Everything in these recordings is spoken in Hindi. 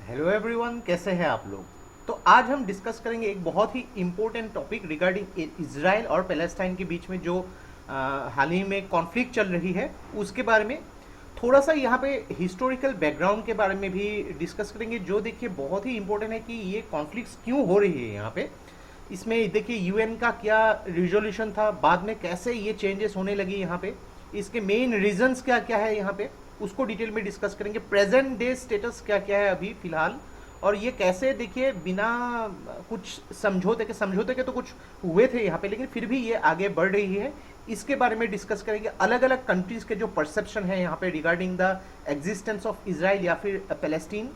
हेलो एवरीवन, कैसे हैं आप लोग। तो आज हम डिस्कस करेंगे एक बहुत ही इम्पोर्टेंट टॉपिक रिगार्डिंग इजराइल और पैलेस्टाइन के बीच में जो हाल ही में कॉन्फ्लिक्ट चल रही है उसके बारे में। थोड़ा सा यहाँ पे हिस्टोरिकल बैकग्राउंड के बारे में भी डिस्कस करेंगे, जो देखिए बहुत ही इम्पोर्टेंट है कि ये कॉन्फ्लिक्ट्स क्यों हो रही है यहाँ पे। इसमें देखिए यूएन का क्या रिजोल्यूशन था, बाद में कैसे ये चेंजेस होने लगी यहाँ पे, इसके मेन रीजंस क्या क्या है यहाँ पे, उसको डिटेल में डिस्कस करेंगे। प्रेजेंट डे स्टेटस क्या क्या है अभी फिलहाल, और ये कैसे देखिए बिना कुछ समझौते के तो कुछ हुए थे यहाँ पे, लेकिन फिर भी ये आगे बढ़ रही है, इसके बारे में डिस्कस करेंगे। अलग अलग कंट्रीज के जो परसेप्शन है यहाँ पे regarding the existence of Israel या फिर पैलेस्टीन।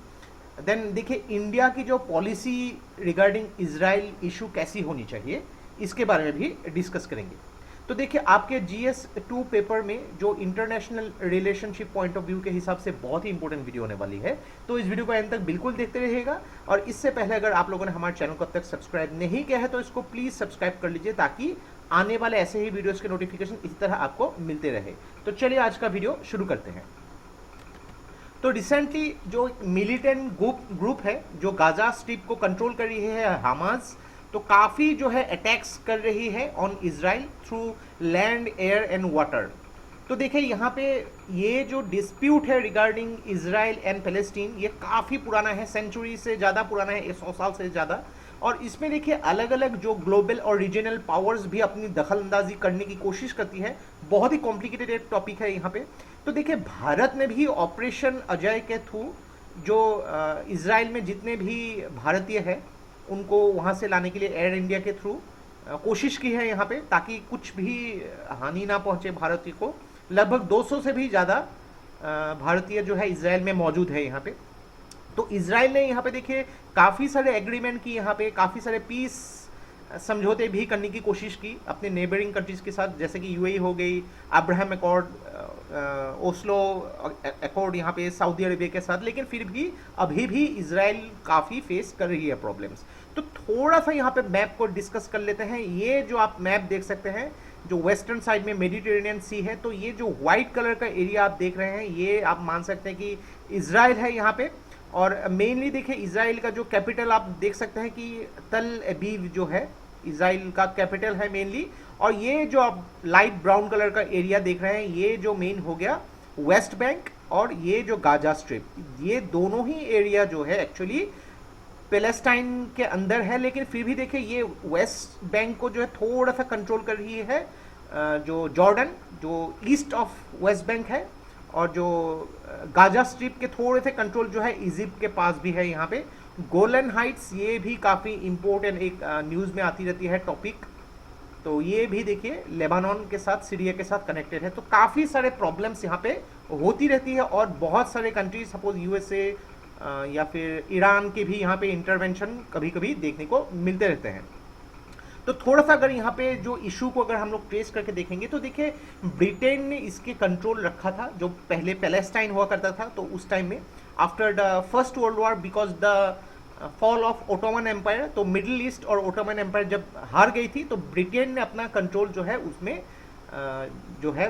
देन देखिए इंडिया की जो पॉलिसी रिगार्डिंग इसराइल इशू कैसी होनी चाहिए, इसके बारे में भी डिस्कस करेंगे। तो देखिए आपके GS2 पेपर में जो international relationship point of view के हिसाब से बहुत ही इंपॉर्टेंट वीडियो होने वाली है, तो इस वीडियो को एंड तक बिल्कुल देखते रहिएगा। और इससे पहले अगर आप लोगों ने हमारे चैनल को अब तक सब्सक्राइब नहीं किया है तो इसको प्लीज सब्सक्राइब कर लीजिए, ताकि आने वाले ऐसे ही वीडियोस के नोटिफिकेशन इसी तरह आपको मिलते रहे। तो चलिए आज का वीडियो शुरू करते हैं। तो रिसेंटली जो मिलिटेंट ग्रुप है जो गाजा स्ट्रिप को कंट्रोल कर रही है, हमास, तो काफ़ी जो है अटैक्स कर रही है on Israel through land, air and water. तो देखिए यहाँ पे ये जो डिस्प्यूट है रिगार्डिंग इसराइल एंड पैलेस्टीन, ये काफ़ी पुराना है, सेंचुरी से ज़्यादा पुराना है, 100 साल से ज़्यादा। और इसमें देखिए अलग अलग जो ग्लोबल और रीजनल पावर्स भी अपनी दखल अंदाजी करने की कोशिश करती है। बहुत ही कॉम्प्लिकेटेड टॉपिक है यहाँ पे। तो देखिए भारत ने भी ऑपरेशन अजय के थ्रू जो इसराइल में जितने भी भारतीय हैं उनको वहाँ से लाने के लिए एयर इंडिया के थ्रू कोशिश की है यहाँ पे, ताकि कुछ भी हानि ना पहुँचे भारतीय को। लगभग 200 से भी ज़्यादा भारतीय जो है इसराइल में मौजूद है यहाँ पे। तो इसराइल ने यहाँ पे देखिए काफ़ी सारे एग्रीमेंट की, यहाँ पे काफ़ी सारे पीस समझौते भी करने की कोशिश की अपने नेबरिंग कंट्रीज के साथ, जैसे कि यूएई हो गई, अब्राहम अकॉर्ड, ओस्लो अकॉर्ड यहाँ पे सऊदी अरेबिया के साथ। लेकिन फिर भी अभी भी इसराइल काफ़ी फेस कर रही है प्रॉब्लम्स। तो थोड़ा सा यहाँ पे मैप को डिस्कस कर लेते हैं। ये जो आप मैप देख सकते हैं, जो वेस्टर्न साइड में मेडिटेरेनियन सी है, तो ये जो व्हाइट कलर का एरिया आप देख रहे हैं, ये आप मान सकते हैं कि इसराइल है यहाँ पे। और मेनली देखिए इसराइल का जो कैपिटल आप देख सकते हैं कि तल अबीब जो है इसराइल का कैपिटल है मेनली। और ये जो आप लाइट ब्राउन कलर का एरिया देख रहे हैं, ये जो मेन हो गया वेस्ट बैंक, और ये जो गाजा स्ट्रिप, ये दोनों ही एरिया जो है एक्चुअली पैलेस्टाइन के अंदर है। लेकिन फिर भी देखिए ये वेस्ट बैंक को जो है थोड़ा सा कंट्रोल कर रही है जो जॉर्डन, जो ईस्ट ऑफ वेस्ट बैंक है। और जो गाजा स्ट्रिप के थोड़े से कंट्रोल जो है इजिप्ट के पास भी है यहाँ पे। गोलन हाइट्स, ये भी काफ़ी इंपॉर्टेंट एक न्यूज़ में आती रहती है टॉपिक। तो ये भी देखिए लेबानन के साथ, सीरिया के साथ कनेक्टेड है। तो काफ़ी सारे प्रॉब्लम्स यहाँ पे होती रहती है, और बहुत सारे कंट्रीज सपोज यूएसए या फिर ईरान के भी यहाँ पे इंटरवेंशन कभी कभी देखने को मिलते रहते हैं। तो थोड़ा सा अगर यहाँ पे जो इशू को अगर हम लोग ट्रेस करके देखेंगे, तो देखिए ब्रिटेन ने इसके कंट्रोल रखा था जो पहले पैलेस्टाइन हुआ करता था। तो उस टाइम में after the first world war, because the fall of Ottoman empire, तो मिडिल ईस्ट और ओटोमन एम्पायर जब हार गई थी, तो ब्रिटेन ने अपना कंट्रोल जो है उसमें जो है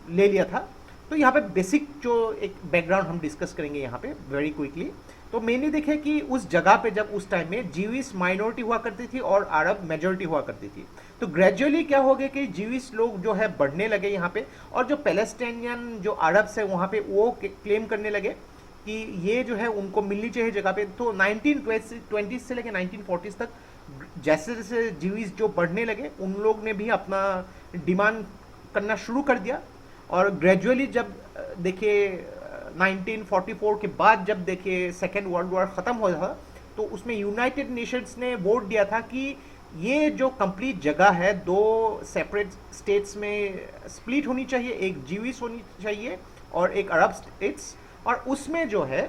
ले लिया था। तो यहाँ पे बेसिक जो एक बैकग्राउंड हम डिस्कस करेंगे यहाँ पे वेरी क्विकली। तो मैंने देखे कि उस जगह पे जब उस टाइम में जीविश माइनॉरिटी हुआ करती थी और अरब मेजोरिटी हुआ करती थी, तो ग्रेजुअली क्या हो गया कि जीविश लोग जो है बढ़ने लगे यहाँ पे, और जो पैलेस्टाइनियन जो अरब्स है वहाँ पे वो क्लेम करने लगे कि ये जो है उनको मिलनी चाहिए जगह पे। तो 1920 से लेकर 1940 तक जैसे जैसे जीविश जो बढ़ने लगे, उन लोग ने भी अपना डिमांड करना शुरू कर दिया। और ग्रेजुअली जब देखिए 1944 के बाद जब देखिए सेकेंड वर्ल्ड वॉर ख़त्म हो था, तो उसमें यूनाइटेड नेशंस ने वोट दिया था कि ये जो कंप्लीट जगह है दो सेपरेट स्टेट्स में स्प्लिट होनी चाहिए, एक जीविश होनी चाहिए और एक अरब स्टेट्स, और उसमें जो है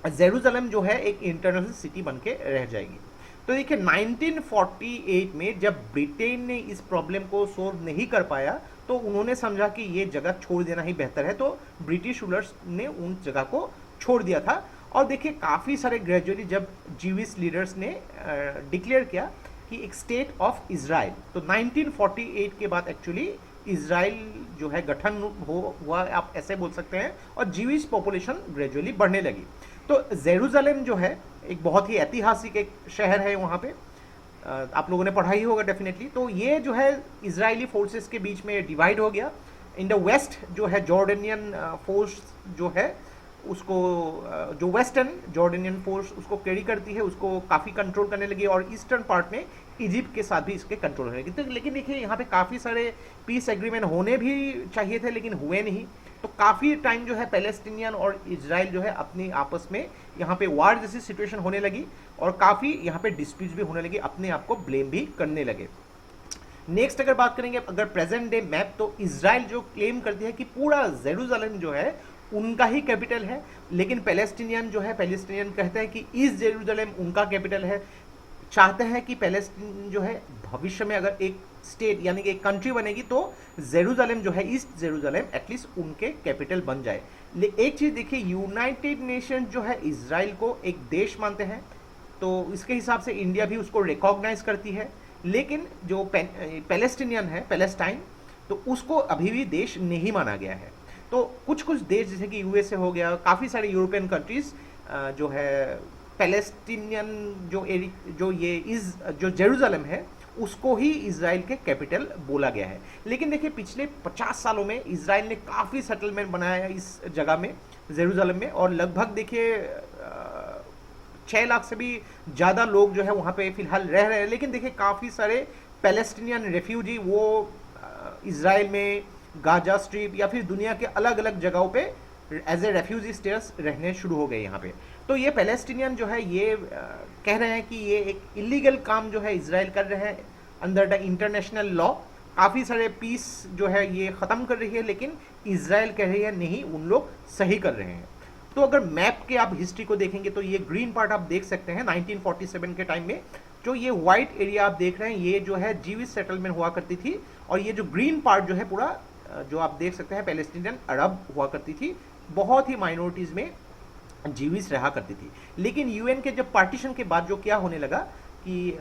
जेरूसलम जो है एक इंटरनेशनल सिटी बन के रह जाएगी। तो देखिए 1948 में जब ब्रिटेन ने इस प्रॉब्लम को सोल्व नहीं कर पाया, तो उन्होंने समझा कि ये जगह छोड़ देना ही बेहतर है, तो ब्रिटिश रूलर्स ने उन जगह को छोड़ दिया था। और देखिए काफ़ी सारे ग्रेजुअली जब जीविश लीडर्स ने डिक्लेयर किया कि एक स्टेट ऑफ इसराइल, तो 1948 के बाद एक्चुअली इसराइल जो है गठन हुआ, आप ऐसे बोल सकते हैं, और जीविश पॉपुलेशन ग्रेजुअली बढ़ने लगी। तो जेरूसलम जो है एक बहुत ही ऐतिहासिक एक शहर है वहाँ पे, आप लोगों ने पढ़ा ही होगा डेफिनेटली। तो ये जो है इजरायली फोर्सेस के बीच में डिवाइड हो गया। इन द वेस्ट जो है जॉर्डेनियन फोर्स जो है उसको जो वेस्टर्न जॉर्डेनियन फोर्स उसको कैरी करती है, उसको काफ़ी कंट्रोल करने लगी, और ईस्टर्न पार्ट में इजिप्ट के साथ भी इसके कंट्रोल होने लगी। तो लेकिन देखिए यहाँ पे काफ़ी सारे पीस एग्रीमेंट होने भी चाहिए थे लेकिन हुए नहीं। तो काफ़ी टाइम जो है पैलेस्टीनियन और इजराइल जो है अपनी आपस में यहाँ पे वार जैसी सिचुएशन होने लगी, और काफ़ी यहाँ पे डिस्प्यूट भी होने लगी, अपने आप को ब्लेम भी करने लगे। नेक्स्ट अगर बात करेंगे अगर प्रेजेंट डे मैप, तो इजराइल जो क्लेम करती है कि पूरा जेरूसलम जो है उनका ही कैपिटल है, लेकिन पैलेस्टीनियन जो है पैलेस्टीनियन कहते हैं कि ईस्ट जेरूसलम उनका कैपिटल है। चाहते हैं कि पैलेस्टीन जो है भविष्य में अगर एक स्टेट यानी कि एक कंट्री बनेगी तो जेरूसलम जो है ईस्ट जेरूसलम एटलीस्ट उनके कैपिटल बन जाए। एक चीज़ देखिए, यूनाइटेड नेशन जो है इजराइल को एक देश मानते हैं, तो इसके हिसाब से इंडिया भी उसको रिकॉग्नाइज करती है, लेकिन जो पैलेस्टीनियन है पैलेस्टाइन, तो उसको अभी भी देश नहीं माना गया है। तो कुछ कुछ देश जैसे कि यूएसए हो गया, काफ़ी सारे यूरोपियन कंट्रीज जो है पैलेस्टीनियन जो जेरूसलम है उसको ही इजराइल के कैपिटल बोला गया है। लेकिन देखिए पिछले 50 सालों में इजराइल ने काफ़ी सेटलमेंट बनाया है इस जगह में जेरूसलम में, और लगभग देखिए 6 लाख से भी ज़्यादा लोग जो है वहाँ पे फिलहाल रह रहे हैं। लेकिन देखिए काफ़ी सारे पैलेस्टीनियन रेफ्यूजी वो इजराइल में गाजा स्ट्रिप या फिर दुनिया के अलग अलग जगहों पे एज ए रेफ्यूजी स्टेटस रहने शुरू हो गए यहाँ पे। तो ये पैलेस्टीनियन जो है ये कह रहे हैं कि ये एक इलीगल काम जो है इजराइल कर रहे हैं अंडर द इंटरनेशनल लॉ। काफ़ी सारे पीस जो है ये ख़त्म कर रही है, लेकिन इजराइल कह रही है नहीं, उन लोग सही कर रहे हैं। तो अगर मैप के आप हिस्ट्री को देखेंगे तो ये ग्रीन पार्ट आप देख सकते हैं 1947 के टाइम में, जो ये वाइट एरिया आप देख रहे हैं ये जो है जीविश सेटलमेंट हुआ करती थी, और ये जो ग्रीन पार्ट जो है पूरा जो आप देख सकते हैं पैलेस्टीनियन अरब हुआ करती थी, बहुत ही माइनॉरिटीज़ में जीविश रहा करती थी। लेकिन यूएन के जब पार्टीशन के बाद जो क्या होने लगा कि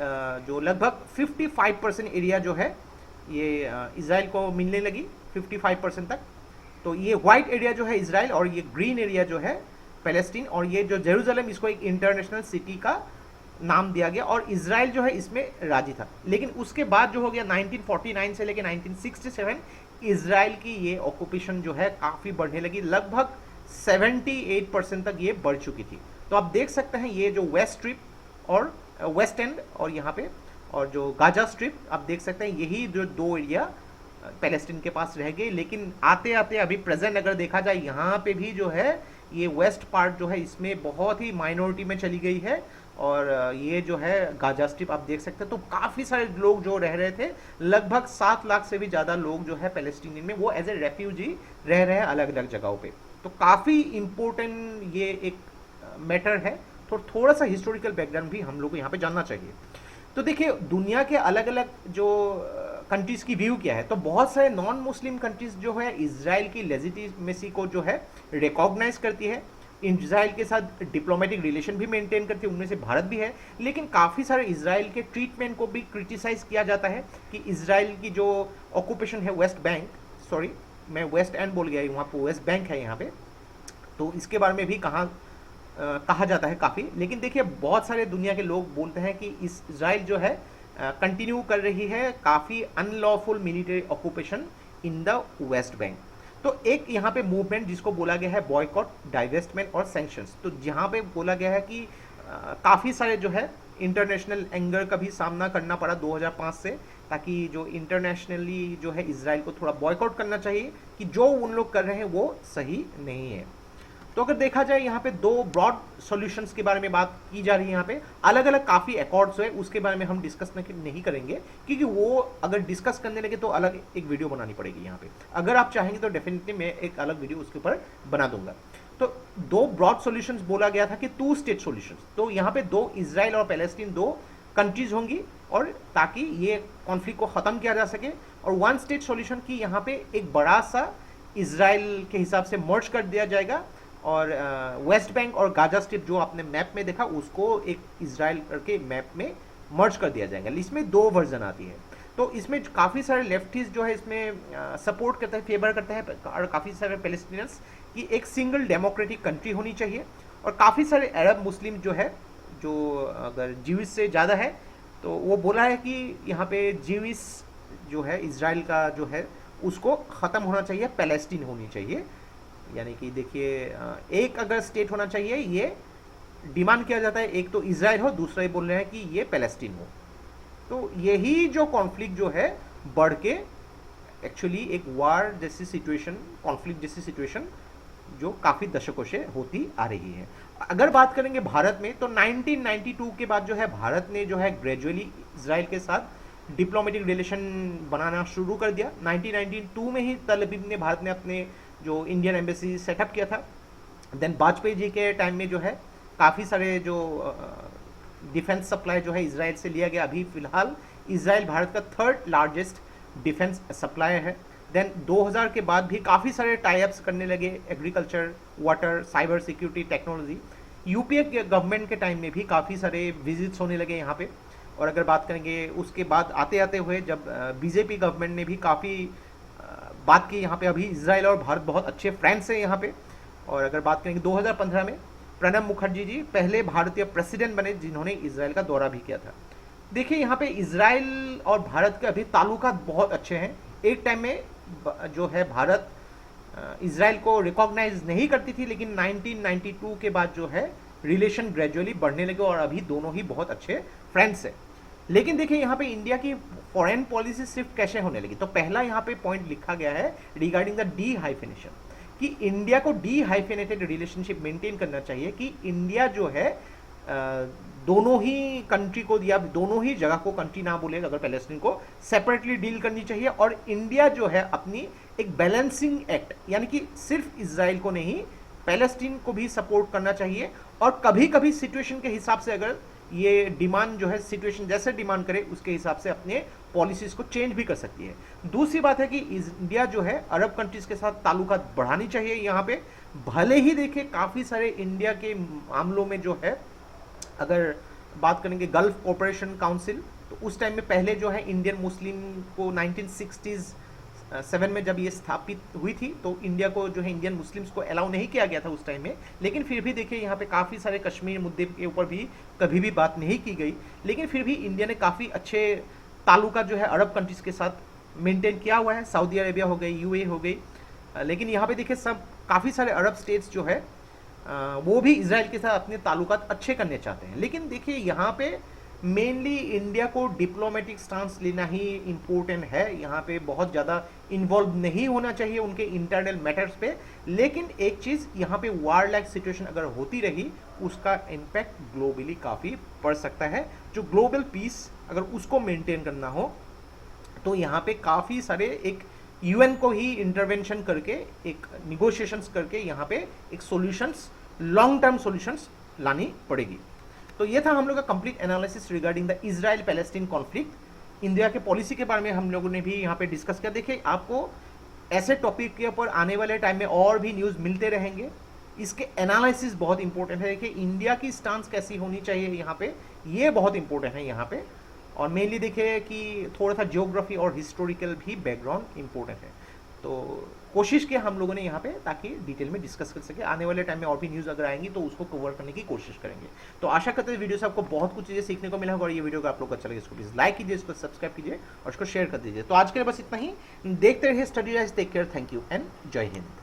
जो लगभग 55% एरिया जो है ये इजराइल को मिलने लगी 55% तक। तो ये वाइट एरिया जो है इजराइल और ये ग्रीन एरिया जो है पैलेस्टीन, और ये जो जेरूसलम इसको एक इंटरनेशनल सिटी का नाम दिया गया, और इजराइल जो है इसमें राजी था। लेकिन उसके बाद जो हो गया 1949 से लेकर 1967 इजराइल की ये ऑक्यूपेशन जो है काफ़ी बढ़ने लगी, लगभग 78% तक ये बढ़ चुकी थी। तो आप देख सकते हैं ये जो वेस्ट स्ट्रिप और वेस्ट एंड और यहाँ पे और जो गाजा स्ट्रिप आप देख सकते हैं, यही जो दो एरिया पैलेस्टीन के पास रह गए। लेकिन आते आते अभी प्रेजेंट अगर देखा जाए यहाँ पे भी जो है ये वेस्ट पार्ट जो है इसमें बहुत ही माइनॉरिटी में चली गई है, और ये जो है गाजा स्ट्रिप आप देख सकते हैं। तो काफ़ी सारे लोग जो रह रहे थे, लगभग 7 लाख से भी ज़्यादा लोग जो है पैलेस्टीनियन में वो एज ए रेफ्यूजी रह रहे हैं अलग अलग जगहों पे। तो काफ़ी इम्पोर्टेंट ये एक मैटर है, तो थोड़ा सा हिस्टोरिकल बैकग्राउंड भी हम लोग को यहाँ पे जानना चाहिए। तो देखिए दुनिया के अलग अलग जो कंट्रीज़ की व्यू क्या है, तो बहुत सारे नॉन मुस्लिम कंट्रीज़ जो है इजराइल की लेजिटिमेसी को जो है रिकॉग्नाइज करती है, इजराइल के साथ डिप्लोमेटिक रिलेशन भी मेंटेन करती है, उनमें से भारत भी है। लेकिन काफ़ी सारे इजराइल के ट्रीटमेंट को भी क्रिटिसाइज किया जाता है कि इजराइल की जो ऑक्यूपेशन है वेस्ट बैंक, सॉरी मैं वेस्ट एंड बोल गया, वहाँ पर वेस्ट बैंक है यहाँ पे, तो इसके बारे में भी कहा जाता है काफ़ी। लेकिन देखिए बहुत सारे दुनिया के लोग बोलते हैं कि इजराइल जो है कंटिन्यू कर रही है काफ़ी unlawful military occupation in the West Bank. तो एक यहाँ पे मूवमेंट जिसको बोला गया है बॉयकॉट, डाइवेस्टमेंट और सैंक्शंस, तो जहाँ पे बोला गया है कि काफ़ी सारे जो है इंटरनेशनल एंगर का भी सामना करना पड़ा 2005 से, ताकि जो इंटरनेशनली जो है इजराइल को थोड़ा बॉयकॉट करना चाहिए कि जो उन लोग कर रहे हैं वो सही नहीं है। तो अगर देखा जाए यहाँ पे दो ब्रॉड सॉल्यूशंस के बारे में बात की जा रही है, यहाँ पे अलग अलग काफ़ी अकॉर्ड्स है, उसके बारे में हम डिस्कस नहीं करेंगे क्योंकि वो अगर डिस्कस करने लगे तो अलग एक वीडियो बनानी पड़ेगी यहाँ पे। अगर आप चाहेंगे तो डेफिनेटली मैं एक अलग वीडियो उसके ऊपर बना दूंगा। तो दो ब्रॉड सॉल्यूशंस बोला गया था कि 2 स्टेट सॉल्यूशंस, तो यहाँ पे 2 इजराइल और पैलेस्टीन 2 कंट्रीज होंगी, और ताकि ये कॉन्फ्लिक्ट को ख़त्म किया जा सके, और 1 स्टेट सॉल्यूशन की यहाँ पे एक बड़ा सा इजराइल के हिसाब से मर्ज कर दिया जाएगा, और वेस्ट बैंक और गाजा स्ट्रिप जो आपने मैप में देखा उसको एक इजराइल के मैप में मर्ज कर दिया जाएगा। इसमें 2 वर्जन आती है। तो इसमें काफ़ी सारे लेफ्टिस्ट जो है इसमें सपोर्ट करते हैं, फेवर करते हैं, और काफ़ी सारे पैलेस्टीनियंस कि एक सिंगल डेमोक्रेटिक कंट्री होनी चाहिए, और काफ़ी सारे अरब मुस्लिम जो है, जो अगर जीविस से ज़्यादा है, तो वो बोला है कि यहाँ पे जीविस जो है इज़राइल का जो है उसको ख़त्म होना चाहिए, पैलेस्टीन होनी चाहिए। यानी कि देखिए एक अगर स्टेट होना चाहिए ये डिमांड किया जाता है, एक तो इज़राइल हो, दूसरा ये बोल रहे हैं कि ये पैलेस्टीन हो। तो यही जो कॉन्फ्लिक्ट जो है बढ़ के एक्चुअली एक वार जैसी सिचुएशन, कॉन्फ्लिक्ट जैसी सिचुएशन जो काफ़ी दशकों से होती आ रही है। अगर बात करेंगे भारत में, तो 1992 के बाद जो है भारत ने जो है ग्रेजुअली इजराइल के साथ डिप्लोमेटिक रिलेशन बनाना शुरू कर दिया। 1992 में ही तल अबीब ने, भारत ने अपने जो इंडियन एम्बेसी सेटअप किया था। देन वाजपेयी जी के टाइम में जो है काफ़ी सारे जो डिफेंस सप्लाई जो है इजराइल से लिया गया। अभी फिलहाल इजराइल भारत का 3rd लार्जेस्ट डिफेंस सप्लायर है। देन 2000 के बाद भी काफ़ी सारे टाई-अप्स करने लगे, agriculture, water, cyber security, technology. UPA के गवर्नमेंट के टाइम में भी काफ़ी सारे विजिट्स होने लगे यहाँ पे। और अगर बात करेंगे उसके बाद आते आते हुए जब बीजेपी गवर्नमेंट ने भी काफ़ी बात की यहाँ पे, अभी इजराइल और भारत बहुत अच्छे फ्रेंड्स हैं यहाँ पे। और अगर बात करेंगे 2015 में प्रणब मुखर्जी जी पहले भारतीय प्रेसिडेंट बने जिन्होंने इजराइल का दौरा भी किया था। देखिए यहाँ पे इजराइल और भारत के अभी ताल्लुकात बहुत अच्छे हैं। एक टाइम में जो है भारत इजराइल को रिकॉग्नाइज नहीं करती थी, लेकिन 1992 के बाद जो है रिलेशन ग्रेजुअली बढ़ने लगे और अभी दोनों ही बहुत अच्छे फ्रेंड्स हैं। लेकिन देखिए यहाँ पे इंडिया की फॉरेन पॉलिसी सिर्फ कैसे होने लगी, तो पहला यहाँ पे पॉइंट लिखा गया है रिगार्डिंग द डी हाइफिनेशन, कि इंडिया को डी हाइफिनेटेड रिलेशनशिप मेंटेन करना चाहिए, कि इंडिया जो है दोनों ही कंट्री को या दोनों ही जगह को कंट्री ना बोले, अगर पैलेस्टीन को सेपरेटली डील करनी चाहिए। और इंडिया जो है अपनी एक बैलेंसिंग एक्ट, यानी कि सिर्फ इजराइल को नहीं पैलेस्टीन को भी सपोर्ट करना चाहिए। और कभी कभी सिचुएशन के हिसाब से अगर ये डिमांड जो है सिचुएशन जैसे डिमांड करे उसके हिसाब से अपने पॉलिसीज को चेंज भी कर सकती है। दूसरी बात है कि इंडिया जो है अरब कंट्रीज के साथ ताल्लुकात बढ़ानी चाहिए। यहाँ पे भले ही देखिए काफ़ी सारे इंडिया के मामलों में जो है, अगर बात करेंगे गल्फ कोऑपरेशन काउंसिल, तो उस टाइम में पहले जो है इंडियन मुस्लिम को 1967 में जब ये स्थापित हुई थी, तो इंडिया को जो है इंडियन मुस्लिम्स को अलाउ नहीं किया गया था उस टाइम में। लेकिन फिर भी देखिए यहाँ पे काफ़ी सारे कश्मीर मुद्दे के ऊपर भी कभी भी बात नहीं की गई, लेकिन फिर भी इंडिया ने काफ़ी अच्छे ताल्लुकात जो है अरब कंट्रीज़ के साथ मेंटेन किया हुआ है। सऊदी अरेबिया हो गई, यूएई हो गई। लेकिन यहाँ पे देखिए सब काफ़ी सारे अरब स्टेट्स जो है वो भी इजराइल के साथ अपने ताल्लुकात अच्छे करने चाहते हैं। लेकिन देखिए यहाँ पे मेनली इंडिया को डिप्लोमेटिक स्टांस लेना ही इम्पोर्टेंट है। यहाँ पे बहुत ज़्यादा इन्वॉल्व नहीं होना चाहिए उनके इंटरनल मैटर्स पे। लेकिन एक चीज़, यहाँ पे वार लाइक सिचुएशन अगर होती रही उसका इम्पैक्ट ग्लोबली काफ़ी पड़ सकता है। जो ग्लोबल पीस अगर उसको मेंटेन करना हो तो यहाँ पे काफ़ी सारे एक यूएन को ही इंटरवेंशन करके, एक निगोशिएशंस करके यहाँ पे एक सॉल्यूशंस, लॉन्ग टर्म सॉल्यूशंस लानी पड़ेगी। तो ये था हम लोग का complete analysis regarding the Israel Palestine conflict. India के पॉलिसी के बारे में हम लोगों ने भी यहाँ पे डिस्कस किया। देखिए आपको ऐसे टॉपिक के ऊपर आने वाले टाइम में और भी न्यूज़ मिलते रहेंगे। इसके एनालिसिस बहुत इंपॉर्टेंट है कि इंडिया की स्टांस कैसी होनी चाहिए यहाँ पे, ये बहुत इंपॉर्टेंट है यहाँ पे। और मेनली देखिए कि थोड़ा सा जियोग्राफी और हिस्टोरिकल भी बैकग्राउंड इंपॉर्टेंट है। तो कोशिश किया हम लोगों ने यहाँ पे ताकि डिटेल में डिस्कस कर सके। आने वाले टाइम में और भी न्यूज़ अगर आएंगी तो उसको कवर करने की कोशिश करेंगे। तो आशा करते हैं वीडियो से आपको बहुत कुछ चीज़ें सीखने को मिला होगा। और ये वीडियो का आप लोग अच्छा लगे इसको प्लीज़ लाइक कीजिए, इसको सब्सक्राइब कीजिए और इसको शेयर कर दीजिए। तो आज के लिए बस इतना ही। देखते रहिए study rise, take care, thank you and Jai Hind.